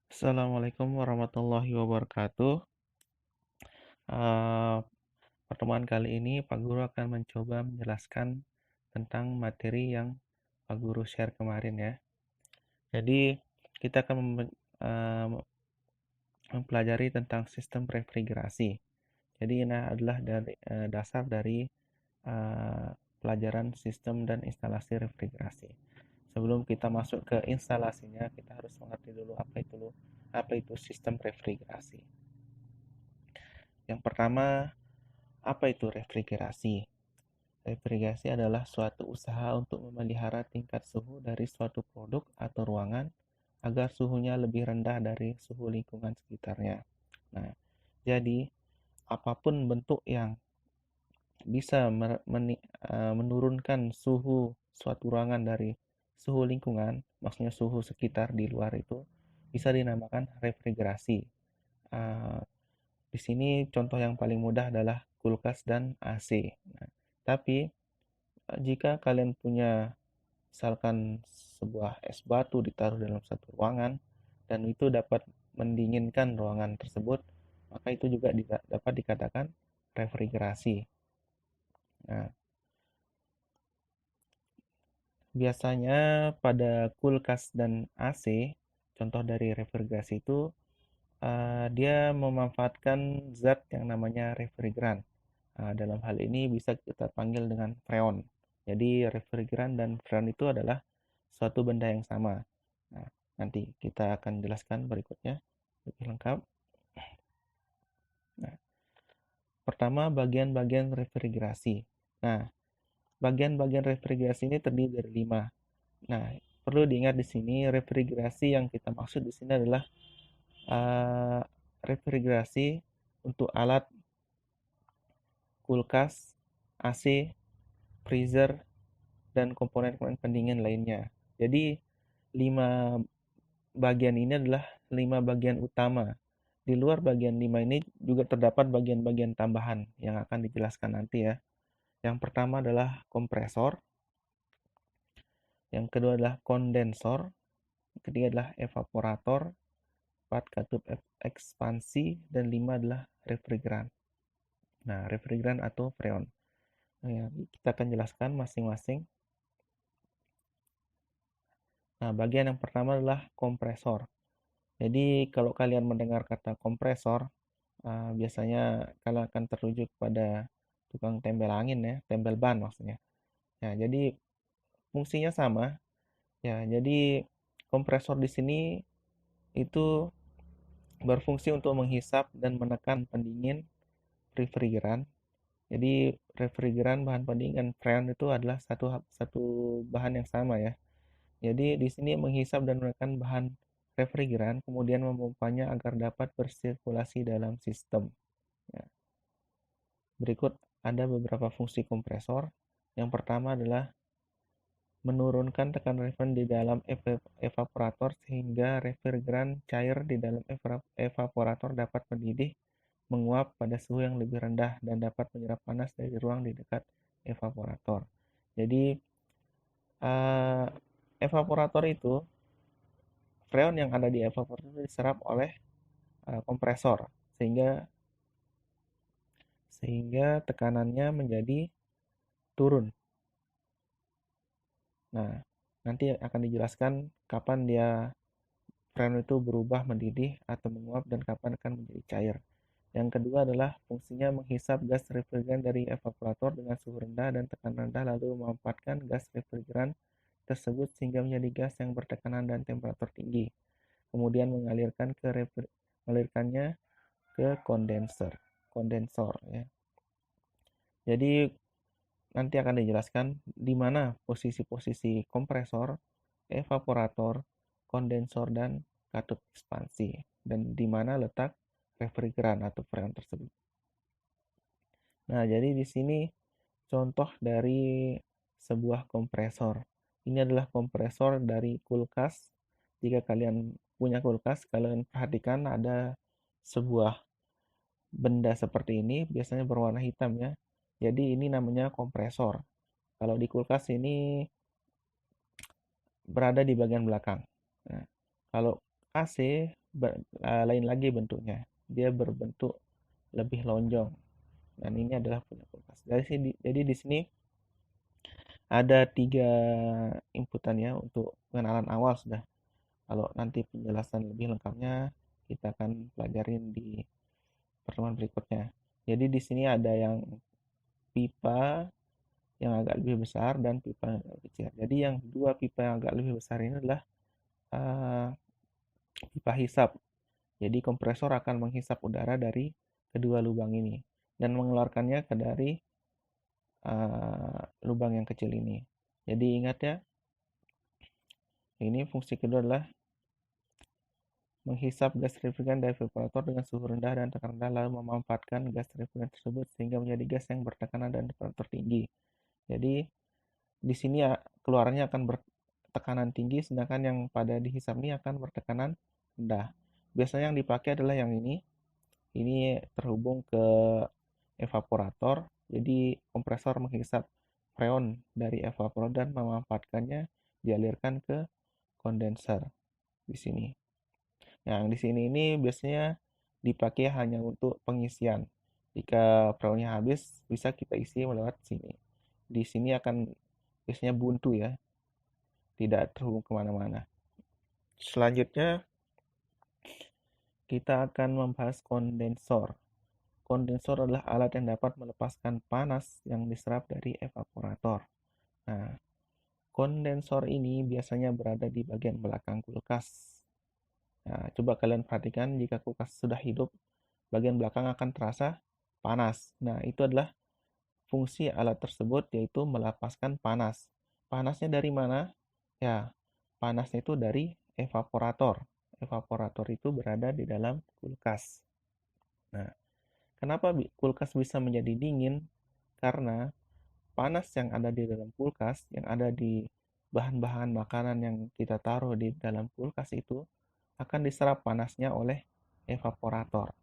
Assalamualaikum warahmatullahi wabarakatuh. Eh, Pertemuan kali ini Pak Guru akan mencoba menjelaskan tentang materi yang Pak Guru share kemarin ya. Jadi kita akan mempelajari tentang sistem refrigerasi. Jadi ini adalah dasar dari pelajaran sistem dan instalasi refrigerasi. Sebelum kita masuk ke instalasinya, kita harus mengerti dulu apa itu sistem refrigerasi. Yang pertama, apa itu refrigerasi? Refrigerasi adalah suatu usaha untuk memelihara tingkat suhu dari suatu produk atau ruangan agar suhunya lebih rendah dari suhu lingkungan sekitarnya. Nah, jadi apapun bentuk yang bisa menurunkan suhu suatu ruangan dari suhu lingkungan, maksudnya suhu sekitar di luar itu, bisa dinamakan refrigerasi. Uh, di sini contoh yang paling mudah adalah kulkas dan AC. Nah, tapi jika kalian punya misalkan sebuah es batu ditaruh dalam satu ruangan dan itu dapat mendinginkan ruangan tersebut, maka itu juga dapat dikatakan refrigerasi. Nah, biasanya pada kulkas dan AC, contoh dari refrigerasi itu dia memanfaatkan zat yang namanya refrigeran. Dalam hal ini bisa kita panggil dengan freon. Jadi refrigeran dan freon itu adalah suatu benda yang sama. Nah, nanti kita akan jelaskan berikutnya lebih lengkap. Nah, pertama bagian-bagian refrigerasi. Nah, bagian-bagian refrigerasi ini terdiri dari 5. Nah, perlu diingat di sini refrigerasi yang kita maksud di sini adalah uh, refrigerasi untuk alat kulkas, AC, freezer, dan komponen-komponen pendingin lainnya. Jadi 5 bagian ini adalah 5 bagian utama. Di luar bagian 5 ini juga terdapat bagian-bagian tambahan yang akan dijelaskan nanti ya. Yang pertama adalah kompresor, yang kedua adalah kondensor, yang ketiga adalah evaporator, 4 katup ekspansi, dan 5 adalah refrigeran. Nah, refrigeran atau freon. Nah, ya, kita akan jelaskan masing-masing. Nah, bagian yang pertama adalah kompresor. Jadi, kalau kalian mendengar kata kompresor, biasanya kalian akan terrujuk pada tukang tempel angin ya, tempel ban maksudnya. Ya, jadi fungsinya sama. Ya, jadi kompresor di sini itu berfungsi untuk menghisap dan menekan pendingin refrigeran. Jadi refrigeran bahan pendingin freon itu adalah satu satu bahan yang sama ya. Jadi di sini menghisap dan menekan bahan refrigeran, kemudian memompanya agar dapat bersirkulasi dalam sistem. Ya. Berikut ada beberapa fungsi kompresor. Yang pertama adalah menurunkan tekanan refrigeran di dalam evaporator sehingga refrigeran cair di dalam evaporator dapat mendidih, menguap pada suhu yang lebih rendah dan dapat menyerap panas dari ruang di dekat evaporator. Jadi uh, evaporator itu freon yang ada di evaporator itu diserap oleh kompresor sehingga sehingga tekanannya menjadi turun. Nah, nanti akan dijelaskan kapan dia freon itu berubah mendidih atau menguap dan kapan akan menjadi cair. Yang kedua adalah fungsinya menghisap gas refrigeran dari evaporator dengan suhu rendah dan tekanan rendah lalu memanfaatkan gas refrigeran tersebut sehingga menjadi gas yang bertekanan dan temperatur tinggi. Kemudian mengalirkannya ke kondensor ya. Jadi nanti akan dijelaskan di mana posisi-posisi kompresor, evaporator, kondensor, dan katup ekspansi, dan di mana letak refrigeran atau freon tersebut. Nah, jadi di sini contoh dari sebuah kompresor. Ini adalah kompresor dari kulkas. Jika kalian punya kulkas, kalian perhatikan ada sebuah benda seperti ini, biasanya berwarna hitam ya. Jadi ini namanya kompresor. Kalau di kulkas ini berada di bagian belakang. Nah, kalau AC lain lagi bentuknya. Dia berbentuk lebih lonjong. Dan ini adalah punya kulkas. Jadi di sini ada 3 inputan ya untuk pengenalan awal sudah. Kalau nanti penjelasan lebih lengkapnya kita akan pelajarin di pertemuan berikutnya. Jadi di sini ada yang pipa yang agak lebih besar dan pipa yang agak kecil. Jadi yang dua pipa yang agak lebih besar ini adalah uh, pipa hisap. Jadi kompresor akan menghisap udara dari kedua lubang ini dan mengeluarkannya ke dari lubang yang kecil ini. Jadi ingat ya, ini fungsi kedua adalah menghisap gas refrigeran dari evaporator dengan suhu rendah dan tekanan rendah lalu memanfaatkan gas refrigeran tersebut sehingga menjadi gas yang bertekanan dan temperatur tinggi. Jadi di sini ya keluarnya akan bertekanan tinggi sedangkan yang pada dihisap ini akan bertekanan rendah. Biasanya yang dipakai adalah yang ini. Ini terhubung ke evaporator. Jadi kompresor menghisap freon dari evaporator dan memanfaatkannya dialirkan ke kondenser di sini. Yang di sini ini biasanya dipakai hanya untuk pengisian. Jika freonnya habis, bisa kita isi melewat sini. Di sini akan biasanya buntu ya, tidak terhubung kemana-mana. Selanjutnya, kita akan membahas kondensor. Kondensor adalah alat yang dapat melepaskan panas yang diserap dari evaporator. Nah, kondensor ini biasanya berada di bagian belakang kulkas. Nah, coba kalian perhatikan jika kulkas sudah hidup, bagian belakang akan terasa panas. Nah, itu adalah fungsi alat tersebut yaitu melepaskan panas. Panasnya dari mana? Ya, panasnya itu dari evaporator. Evaporator itu berada di dalam kulkas. Nah, kenapa kulkas bisa menjadi dingin? Karena panas yang ada di dalam kulkas, yang ada di bahan-bahan makanan yang kita taruh di dalam kulkas itu akan diserap panasnya oleh evaporator.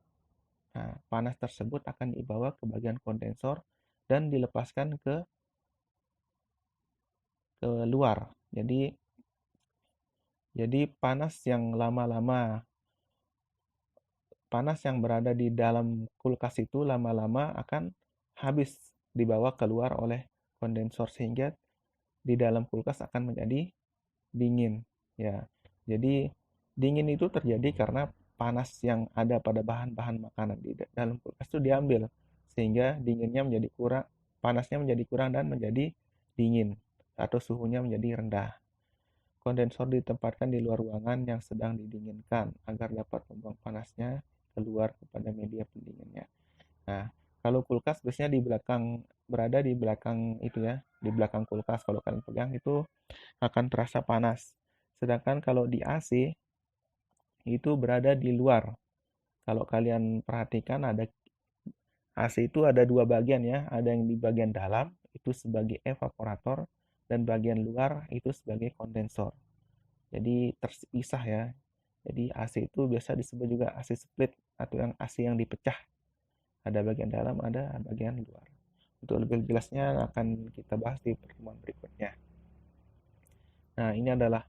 Nah, panas tersebut akan dibawa ke bagian kondensor dan dilepaskan ke luar. Jadi panas yang berada di dalam kulkas itu lama-lama akan habis dibawa keluar oleh kondensor sehingga di dalam kulkas akan menjadi dingin ya. Jadi dingin itu terjadi karena panas yang ada pada bahan-bahan makanan di dalam kulkas itu diambil sehingga panasnya menjadi kurang dan menjadi dingin atau suhunya menjadi rendah. Kondensor ditempatkan di luar ruangan yang sedang didinginkan agar dapat membuang panasnya keluar kepada media pendinginnya. Nah, kalau kulkas biasanya berada di belakang itu ya, di belakang kulkas kalau kalian pegang itu akan terasa panas. Sedangkan kalau di AC itu berada di luar. Kalau kalian perhatikan AC itu ada dua bagian ya, ada yang di bagian dalam itu sebagai evaporator dan bagian luar itu sebagai kondensor. Jadi terpisah ya. Jadi AC itu biasa disebut juga AC split atau yang AC yang dipecah. Ada bagian dalam, ada bagian luar. Untuk lebih jelasnya akan kita bahas di pertemuan berikutnya. Nah, ini adalah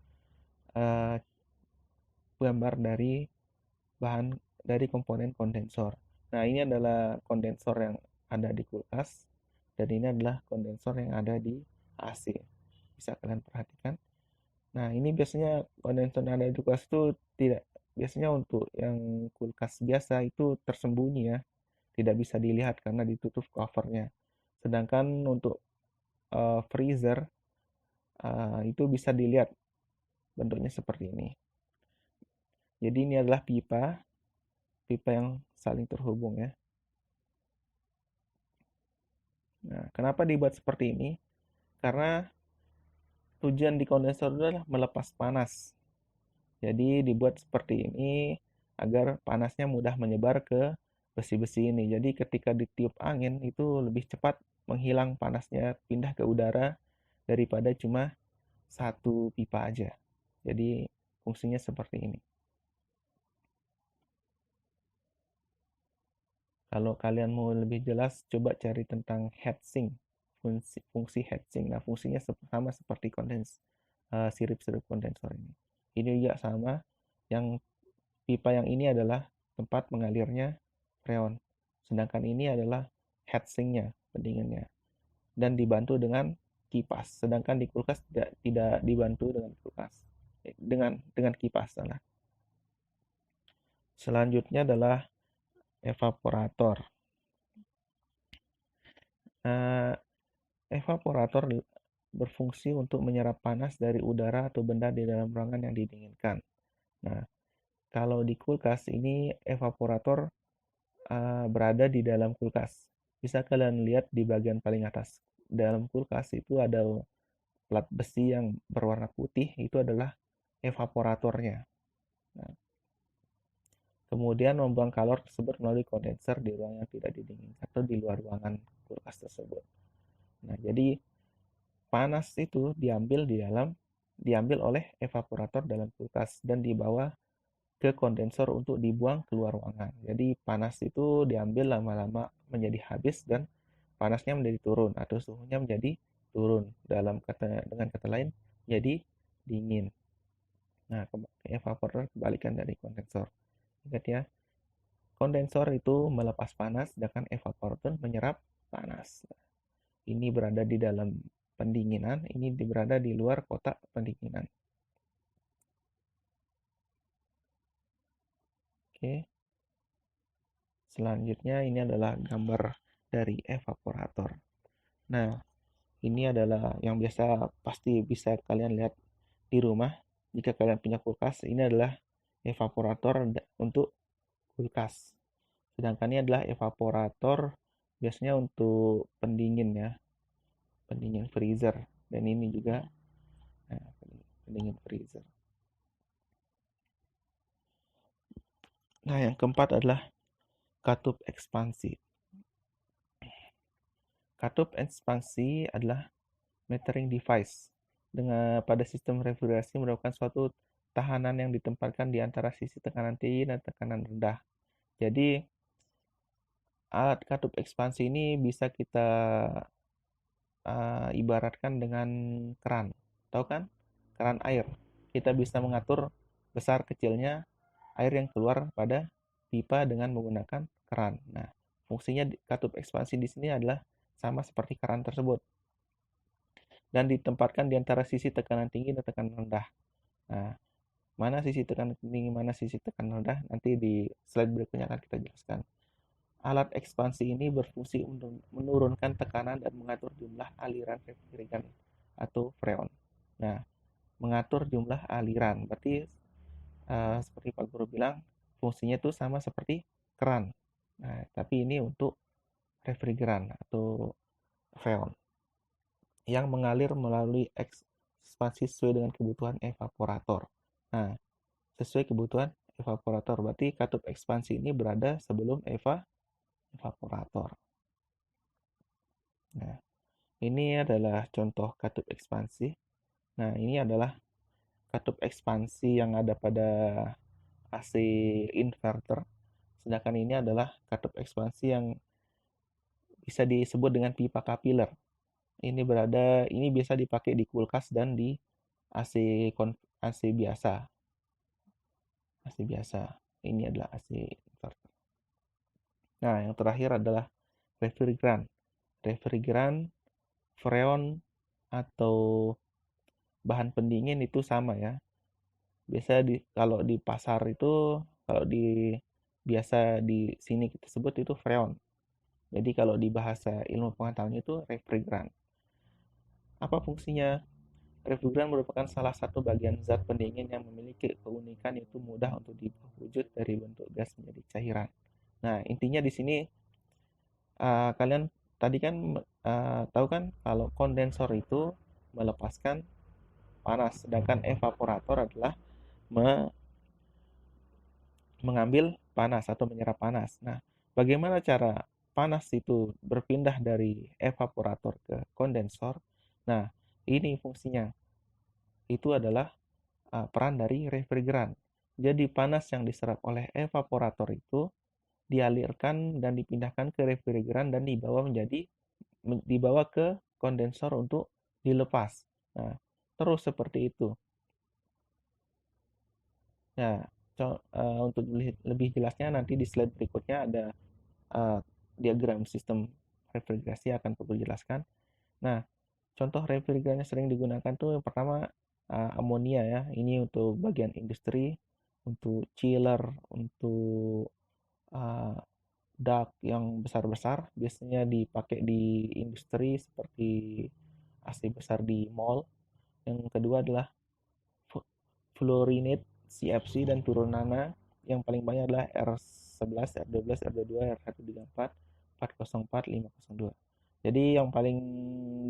uh, gambar dari komponen kondensor. Nah, ini adalah kondensor yang ada di kulkas dan ini adalah kondensor yang ada di AC. Bisa kalian perhatikan. Nah, ini biasanya kondensor yang ada di kulkas itu tidak biasanya untuk yang kulkas biasa itu tersembunyi ya, tidak bisa dilihat karena ditutup covernya. Sedangkan untuk freezer itu bisa dilihat bentuknya seperti ini. Jadi ini adalah pipa yang saling terhubung ya. Nah, kenapa dibuat seperti ini? Karena tujuan di kondensor adalah melepas panas. Jadi dibuat seperti ini agar panasnya mudah menyebar ke besi-besi ini. Jadi ketika ditiup angin itu lebih cepat menghilang panasnya, pindah ke udara daripada cuma satu pipa aja. Jadi fungsinya seperti ini. Kalau kalian mau lebih jelas, coba cari tentang heatsink, fungsi heatsink. Nah, fungsinya sama seperti sirip-sirip kondensor ini. Ini juga sama, yang pipa yang ini adalah tempat mengalirnya freon. Sedangkan ini adalah heatsinknya, pendinginnya. Dan dibantu dengan kipas. Sedangkan di kulkas tidak dibantu dengan kulkas. Dengan kipas salah. Selanjutnya adalah evaporator. Nah, evaporator berfungsi untuk menyerap panas dari udara atau benda di dalam ruangan yang didinginkan. Nah, kalau di kulkas ini evaporator berada di dalam kulkas. Bisa kalian lihat di bagian paling atas. Dalam kulkas itu ada plat besi yang berwarna putih, itu adalah evaporatornya. Nah, kemudian membuang kalor tersebut melalui kondenser di ruang yang tidak didinginkan atau di luar ruangan kulkas tersebut. Nah, jadi panas itu diambil oleh evaporator dalam kulkas dan dibawa ke kondensor untuk dibuang keluar ruangan. Jadi panas itu diambil lama-lama menjadi habis dan panasnya menjadi turun atau suhunya menjadi turun. Dengan kata lain jadi dingin. Nah, evaporator kebalikan dari kondensor. Ingat ya, kondensor itu melepas panas, sedangkan evaporator menyerap panas. Ini berada di dalam pendinginan, ini berada di luar kotak pendinginan. Oke. Selanjutnya ini adalah gambar dari evaporator. Nah, ini adalah yang pasti bisa kalian lihat di rumah. Jika kalian punya kulkas, ini adalah evaporator untuk kulkas. Sedangkan ini adalah evaporator biasanya untuk pendingin ya, pendingin freezer. Dan ini juga pendingin freezer. Nah, yang keempat adalah katup ekspansi. Katup ekspansi adalah metering device. Pada sistem refrigerasi merupakan suatu tahanan yang ditempatkan di antara sisi tekanan tinggi dan tekanan rendah. Jadi alat katup ekspansi ini bisa kita ibaratkan dengan keran. Tahu kan? Keran air. Kita bisa mengatur besar kecilnya air yang keluar pada pipa dengan menggunakan keran. Nah, fungsinya katup ekspansi di sini adalah sama seperti keran tersebut dan ditempatkan di antara sisi tekanan tinggi dan tekanan rendah. Nah, mana sisi tekanan tinggi, mana sisi tekanan rendah, nanti di slide berikutnya akan kita jelaskan. Alat ekspansi ini berfungsi untuk menurunkan tekanan dan mengatur jumlah aliran refrigeran atau freon. Nah, mengatur jumlah aliran, berarti seperti Pak Guru bilang, fungsinya itu sama seperti keran. Nah, tapi ini untuk refrigeran atau freon yang mengalir melalui ekspansi sesuai dengan kebutuhan evaporator. Nah, sesuai kebutuhan evaporator, berarti katup ekspansi ini berada sebelum evaporator. Nah, ini adalah contoh katup ekspansi. Nah, ini adalah katup ekspansi yang ada pada AC inverter. Sedangkan ini adalah katup ekspansi yang bisa disebut dengan pipa kapiler. Ini biasa dipakai di kulkas dan di AC AC biasa. AC biasa. Ini adalah AC inverter. Nah, yang terakhir adalah refrigeran. Refrigeran, freon, atau bahan pendingin itu sama ya. Biasa kalau di pasar itu, kalau biasa di sini kita sebut itu freon. Jadi kalau di bahasa ilmu pengetahuan itu refrigeran. Apa fungsinya? Refrigeran merupakan salah satu bagian zat pendingin yang memiliki keunikan yaitu mudah untuk diubah wujud dari bentuk gas menjadi cairan. Nah, intinya di sini kalian tadi kan tahu kan kalau kondensor itu melepaskan panas, sedangkan evaporator adalah mengambil panas atau menyerap panas. Nah, bagaimana cara panas itu berpindah dari evaporator ke kondensor? Nah, ini fungsinya. Itu adalah peran dari refrigeran. Jadi panas yang diserap oleh evaporator itu dialirkan dan dipindahkan ke refrigeran dan dibawa ke kondensor untuk dilepas. Nah, terus seperti itu. Nah, Untuk lebih jelasnya nanti di slide berikutnya ada uh, diagram sistem refrigerasi akan aku jelaskan. Nah, contoh refrigeran yang sering digunakan tuh yang pertama amonia ya. Ini untuk bagian industri, untuk chiller, untuk uh, dak yang besar-besar, biasanya dipakai di industri seperti AC besar di mall. Yang kedua adalah fluorinate, CFC, dan turunannya. Yang paling banyak adalah R11, R12, R22, R134, 404, 502. Jadi yang paling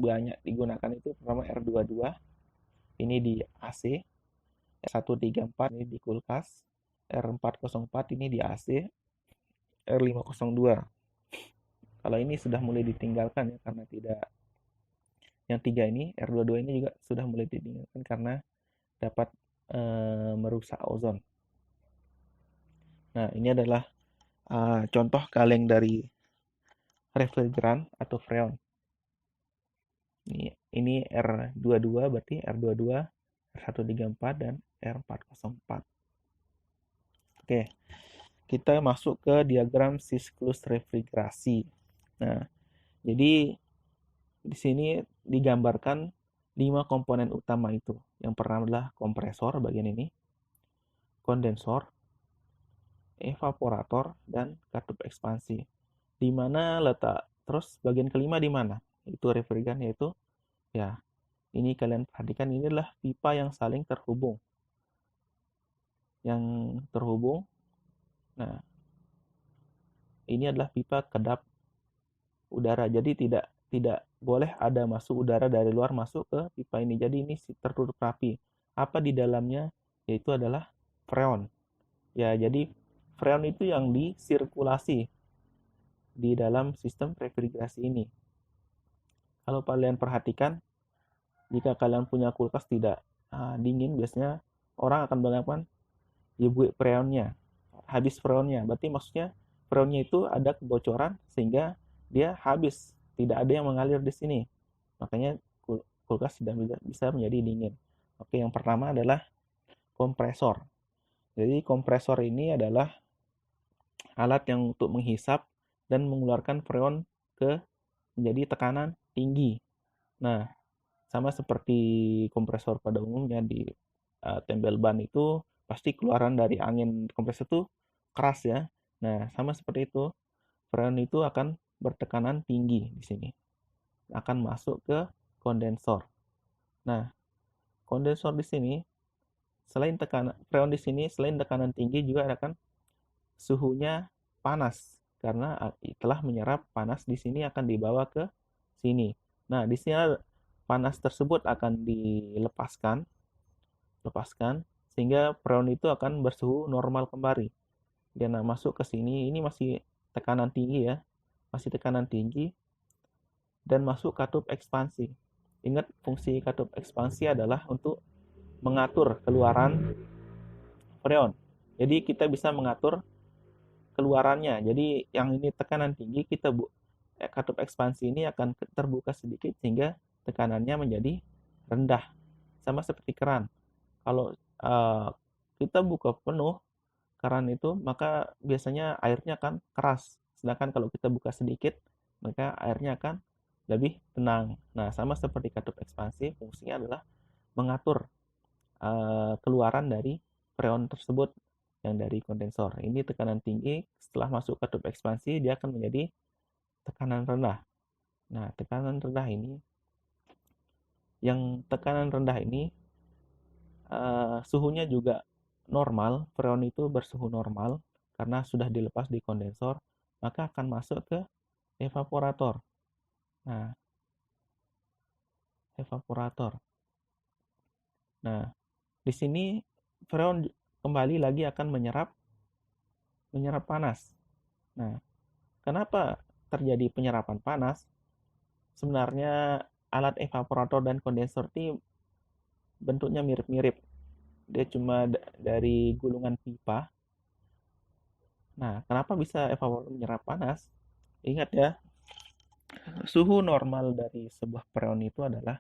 banyak digunakan itu pertama R22, ini di AC, R134 ini di kulkas, R404 ini di AC, R502. Kalau ini sudah mulai ditinggalkan ya karena tidak, yang tiga ini R22 ini juga sudah mulai ditinggalkan karena dapat merusak ozon. Nah, ini adalah contoh kaleng dari refrigeran atau freon. Ini R22 berarti R22, R134 dan R404. Oke, kita masuk ke diagram siklus refrigerasi. Nah, jadi di sini digambarkan 5 komponen utama itu. Yang pertama adalah kompresor bagian ini, kondensor, evaporator, dan katup ekspansi. Di mana letak, terus bagian kelima di mana? Itu refrigeran, yaitu ya ini kalian perhatikan, ini adalah pipa yang saling terhubung. Nah, ini adalah pipa kedap udara. Jadi tidak boleh ada masuk udara dari luar masuk ke pipa ini. Jadi ini tertutup rapi. Apa di dalamnya? Yaitu adalah freon. Ya, jadi freon itu yang disirkulasi di dalam sistem refrigerasi ini. Kalau kalian perhatikan, jika kalian punya kulkas tidak dingin, biasanya orang akan mengatakan ya bu freonnya, habis freonnya. Berarti maksudnya freonnya itu ada kebocoran sehingga dia habis, tidak ada yang mengalir di sini. Makanya kulkas tidak bisa menjadi dingin. Oke, yang pertama adalah kompresor. Jadi kompresor ini adalah alat yang untuk menghisap dan mengeluarkan freon ke menjadi tekanan tinggi. Nah, sama seperti kompresor pada umumnya di tempel ban itu pasti keluaran dari angin kompresor itu keras ya. Nah, sama seperti itu, freon itu akan bertekanan tinggi di sini. Akan masuk ke kondensor. Nah, kondensor di sini selain tekanan freon di sini selain tekanan tinggi juga akan suhunya panas karena telah menyerap panas di sini akan dibawa ke sini. Nah, di sini panas tersebut akan lepaskan sehingga freon itu akan bersuhu normal kembali. Dia masuk ke sini, ini masih tekanan tinggi ya. Masih tekanan tinggi dan masuk katup ekspansi. Ingat, fungsi katup ekspansi adalah untuk mengatur keluaran freon. Jadi kita bisa mengatur keluarannya. Jadi yang ini tekanan tinggi, katup ekspansi ini akan terbuka sedikit sehingga tekanannya menjadi rendah. Sama seperti keran. Kalau kita buka penuh keran itu, maka biasanya airnya akan keras. Sedangkan kalau kita buka sedikit, maka airnya akan lebih tenang. Nah, sama seperti katup ekspansi, fungsinya adalah mengatur keluaran dari freon tersebut yang dari kondensor. Ini tekanan tinggi, setelah masuk katup ekspansi, dia akan menjadi tekanan rendah. Nah, tekanan rendah ini, suhunya juga normal, freon itu bersuhu normal karena sudah dilepas di kondensor, maka akan masuk ke evaporator. Nah, evaporator. Nah, di sini freon kembali lagi akan menyerap panas. Nah, kenapa terjadi penyerapan panas? Sebenarnya alat evaporator dan kondensor ini bentuknya mirip-mirip. Dia cuma dari gulungan pipa. Nah, kenapa bisa evaporator menyerap panas? Ingat ya, suhu normal dari sebuah freon itu adalah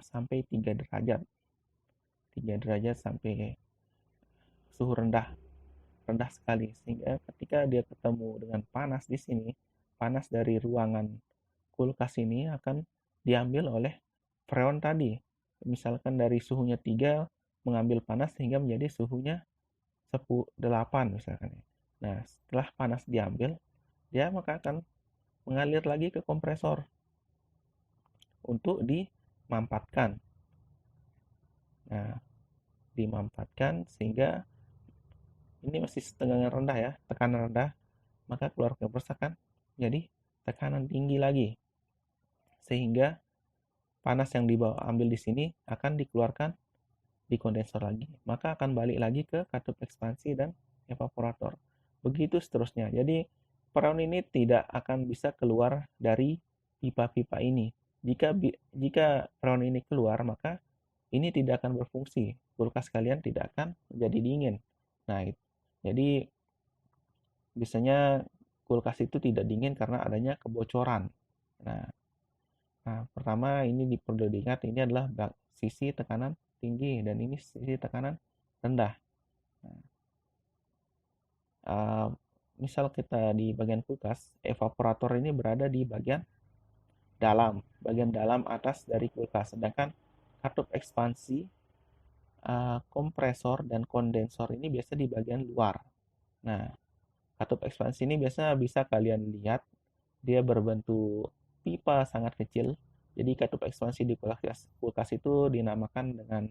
sampai 3 derajat. 3 derajat sampai suhu rendah sekali, sehingga ketika dia ketemu dengan panas di sini, panas dari ruangan kulkas ini akan diambil oleh freon tadi. Misalkan dari suhunya 3 mengambil panas sehingga menjadi suhunya 8 misalkan. Nah, setelah panas diambil, dia maka akan mengalir lagi ke kompresor untuk dimampatkan. Nah, dimampatkan sehingga ini masih tekanan rendah ya, tekanan rendah, maka keluar kompresor kan jadi tekanan tinggi lagi. Sehingga panas yang dibawa ambil di sini akan dikeluarkan di kondensor lagi. Maka akan balik lagi ke katup ekspansi dan evaporator. Begitu seterusnya. Jadi freon ini tidak akan bisa keluar dari pipa-pipa ini. Jika freon ini keluar, maka ini tidak akan berfungsi. Kulkas kalian tidak akan menjadi dingin. Nah, jadi biasanya kulkas itu tidak dingin karena adanya kebocoran. Nah, pertama ini perlu diingat, ini adalah sisi tekanan tinggi dan ini sisi tekanan rendah. Misal kita di bagian kulkas, evaporator ini berada di bagian dalam atas dari kulkas, sedangkan katup ekspansi, kompresor dan kondensor ini biasa di bagian luar. Nah, katup ekspansi ini biasa bisa kalian lihat dia berbentuk pipa sangat kecil. Jadi katup ekspansi di kulkas itu dinamakan dengan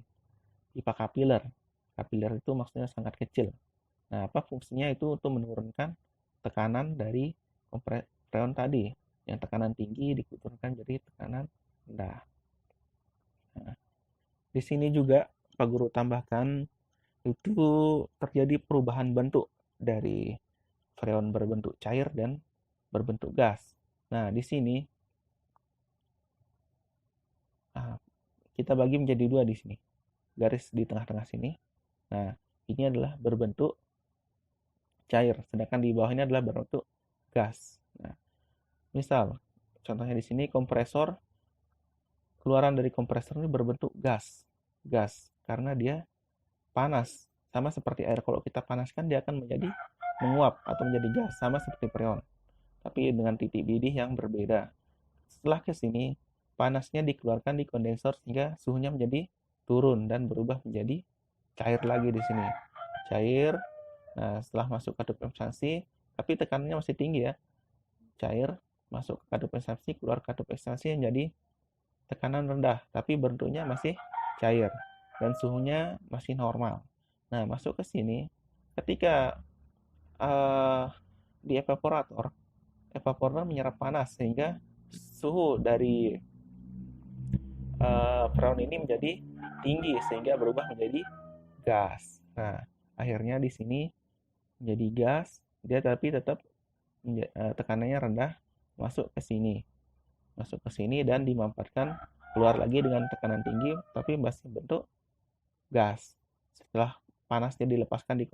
pipa kapiler. Kapiler itu maksudnya sangat kecil. Nah, apa fungsinya? Itu untuk menurunkan tekanan dari freon tadi. Yang tekanan tinggi diturunkan jadi tekanan rendah. Nah, di sini juga Pak Guru tambahkan itu terjadi perubahan bentuk dari freon berbentuk cair dan berbentuk gas. Nah, di sini kita bagi menjadi dua di sini. Garis di tengah-tengah sini. Nah, ini adalah berbentuk cair, sedangkan di bawah ini adalah berbentuk gas. Nah, misal contohnya di sini kompresor, keluaran dari kompresor ini berbentuk gas. Gas karena dia panas. Sama seperti air, kalau kita panaskan dia akan menjadi menguap atau menjadi gas, sama seperti freon. Tapi dengan titik didih yang berbeda. Setelah ke sini, panasnya dikeluarkan di kondensor sehingga suhunya menjadi turun dan berubah menjadi cair lagi di sini. Cair. Nah, setelah masuk ke katup ekspansi, tapi tekanannya masih tinggi ya. Cair masuk ke katup ekspansi, keluar katup ekspansi yang jadi tekanan rendah, tapi bentuknya masih cair dan suhunya masih normal. Nah, masuk ke sini ketika di evaporator menyerap panas sehingga suhu dari freon ini menjadi tinggi sehingga berubah menjadi gas. Nah, akhirnya di sini menjadi gas, dia tapi tetap tekanannya rendah, masuk ke sini dan dimampatkan keluar lagi dengan tekanan tinggi tapi masih bentuk gas. Setelah panasnya dilepaskan di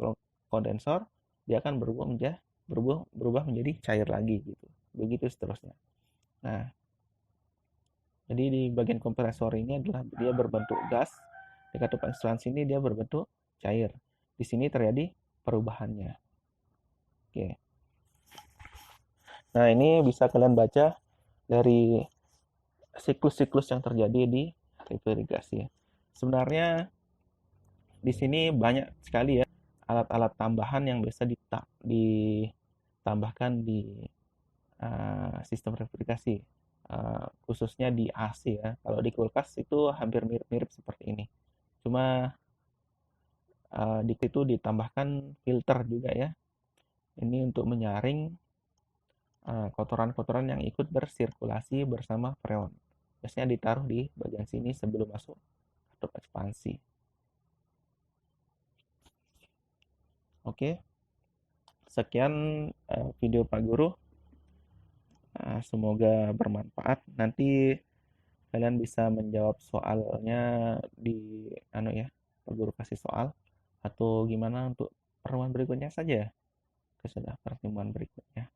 kondensor, dia akan berubah menjadi cair lagi gitu. Begitu seterusnya. Nah, jadi di bagian kompresor ini adalah dia berbentuk gas, di katup ekspansi ini dia berbentuk cair. Di sini terjadi perubahannya. Oke. Nah, ini bisa kalian baca dari siklus-siklus yang terjadi di irigasi. Sebenarnya di sini banyak sekali ya alat-alat tambahan yang bisa ditambahkan di sistem refrigerasi, khususnya di AC ya. Kalau di kulkas itu hampir mirip-mirip seperti ini. Cuma di situ ditambahkan filter juga ya. Ini untuk menyaring kotoran-kotoran yang ikut bersirkulasi bersama freon. Biasanya ditaruh di bagian sini sebelum masuk katup ekspansi. Oke, sekian video Pak Guru. Semoga bermanfaat. Nanti kalian bisa menjawab soalnya di Pak Guru kasih soal, atau gimana untuk pertemuan berikutnya saja. Sudah pertemuan berikutnya.